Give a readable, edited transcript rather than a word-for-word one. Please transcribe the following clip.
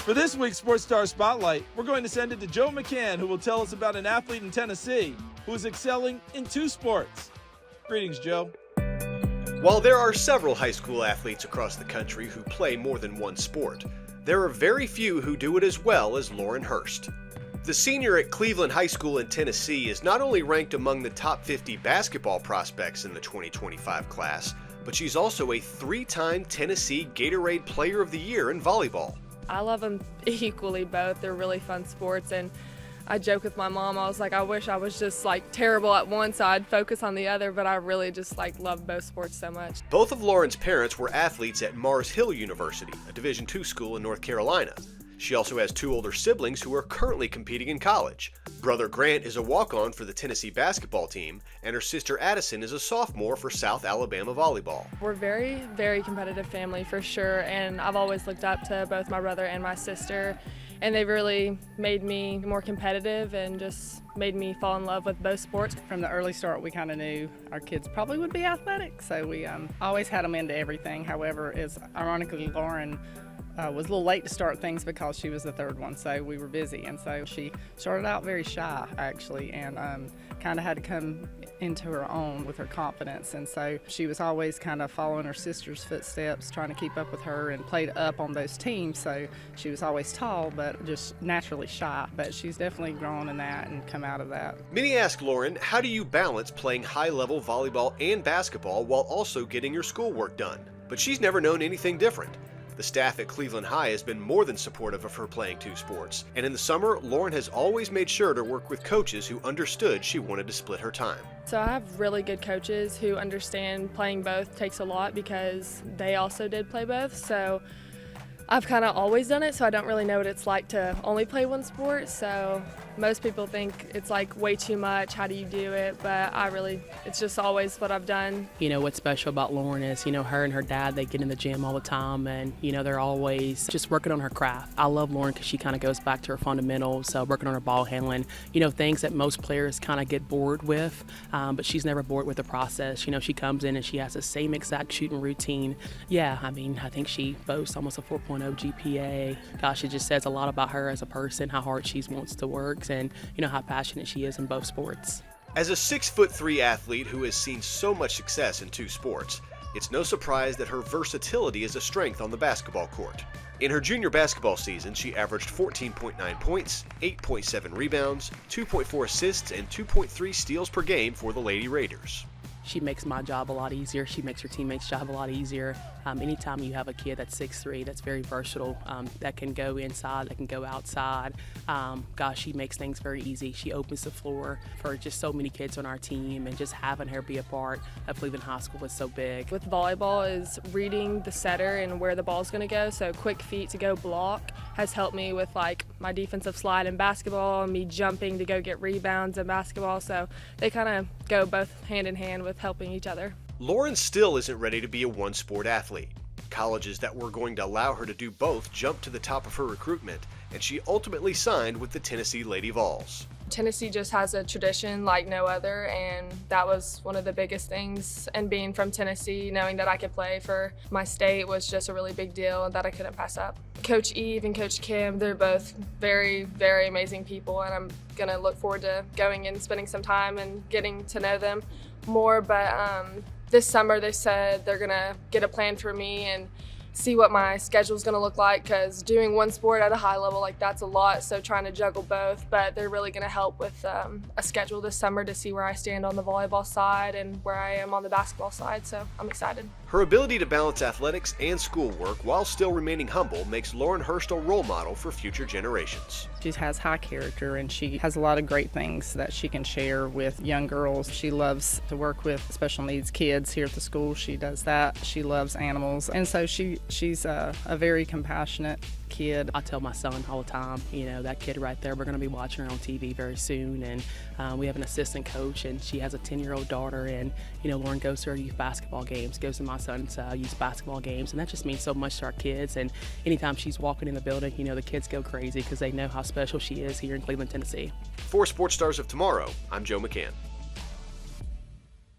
For this week's Sports Star Spotlight, we're going to send it to Joe McCann, who will tell us about an athlete in Tennessee who is excelling in 2 sports. Greetings, Joe. While there are several high school athletes across the country who play more than one sport, there are very few who do it as well as Lauren Hurst. The senior at Cleveland High School in Tennessee is not only ranked among the top 50 basketball prospects in the 2025 class, but she's also a 3-time Tennessee Gatorade Player of the Year in volleyball. I love them equally both. They're really fun sports, and I joke with my mom, I was like, I wish I was just terrible at one so I'd focus on the other, but I really just love both sports so much. Both of Lauren's parents were athletes at Mars Hill University, a Division II school in North Carolina. She also has 2 older siblings who are currently competing in college. Brother Grant is a walk-on for the Tennessee basketball team, and her sister Addison is a sophomore for South Alabama volleyball. We're very, very competitive family for sure, and I've always looked up to both my brother and my sister, and they've really made me more competitive and just made me fall in love with both sports. From the early start, we kind of knew our kids probably would be athletic, so we always had them into everything. However, ironically, Lauren was a little late to start things because she was the 3rd one, so we were busy. And so she started out very shy, actually, and kind of had to come into her own with her confidence. And so she was always kind of following her sister's footsteps, trying to keep up with her, and played up on those teams. So she was always tall, but just naturally shy. But she's definitely grown in that and come out of that. Many ask Lauren, how do you balance playing high-level volleyball and basketball while also getting your schoolwork done? But she's never known anything different. The staff at Cleveland High has been more than supportive of her playing 2 sports, and in the summer, Lauren has always made sure to work with coaches who understood she wanted to split her time. So I have really good coaches who understand playing both takes a lot because they also did play both. So I've kind of always done it, so I don't really know what it's like to only play one sport. So most people think it's way too much, how do you do it? But it's just always what I've done. You know, what's special about Lauren is, her and her dad, they get in the gym all the time, and, they're always just working on her craft. I love Lauren because she kind of goes back to her fundamentals, working on her ball handling, things that most players kind of get bored with, but she's never bored with the process. She comes in and she has the same exact shooting routine. Yeah, I think she boasts almost a 4.0 GPA. Gosh, it just says a lot about her as a person, how hard she wants to work, and how passionate she is in both sports. As a 6'3" athlete who has seen so much success in 2 sports, it's no surprise that her versatility is a strength on the basketball court. In her junior basketball season, she averaged 14.9 points, 8.7 rebounds, 2.4 assists, and 2.3 steals per game for the Lady Raiders. She makes my job a lot easier. She makes her teammates' job a lot easier. Anytime you have a kid that's 6'3", that's very versatile, that can go inside, that can go outside, gosh, she makes things very easy. She opens the floor for just so many kids on our team, and just having her be a part of Cleveland High School is so big. With volleyball is reading the setter and where the ball's going to go, so quick feet to go block has helped me with my defensive slide in basketball, and me jumping to go get rebounds in basketball, so they kind of go both hand in hand with helping each other. Lauren still isn't ready to be a 1-sport athlete. Colleges that were going to allow her to do both jumped to the top of her recruitment, and she ultimately signed with the Tennessee Lady Vols. Tennessee just has a tradition like no other, and that was one of the biggest things. And being from Tennessee, knowing that I could play for my state was just a really big deal that I couldn't pass up. Coach Eve and Coach Kim, they're both very, very amazing people, and I'm going to look forward to going and spending some time and getting to know them more. But this summer they said they're going to get a plan for me and see what my schedule's going to look like, because doing one sport at a high level, that's a lot, so trying to juggle both. But they're really going to help with a schedule this summer to see where I stand on the volleyball side and where I am on the basketball side, so I'm excited. Her ability to balance athletics and schoolwork while still remaining humble makes Lauren Hurst a role model for future generations. She has high character, and she has a lot of great things that she can share with young girls. She loves to work with special needs kids here at the school. She does that. She loves animals, and so she's a very compassionate kid. I tell my son all the time, that kid right there, we're going to be watching her on TV very soon, and we have an assistant coach, and she has a 10-year-old daughter, and Lauren goes to her youth basketball games, goes to my son's youth basketball games, and that just means so much to our kids. And anytime she's walking in the building, the kids go crazy because they know how special she is here in Cleveland, Tennessee. For Sports Stars of Tomorrow, I'm Joe McCann.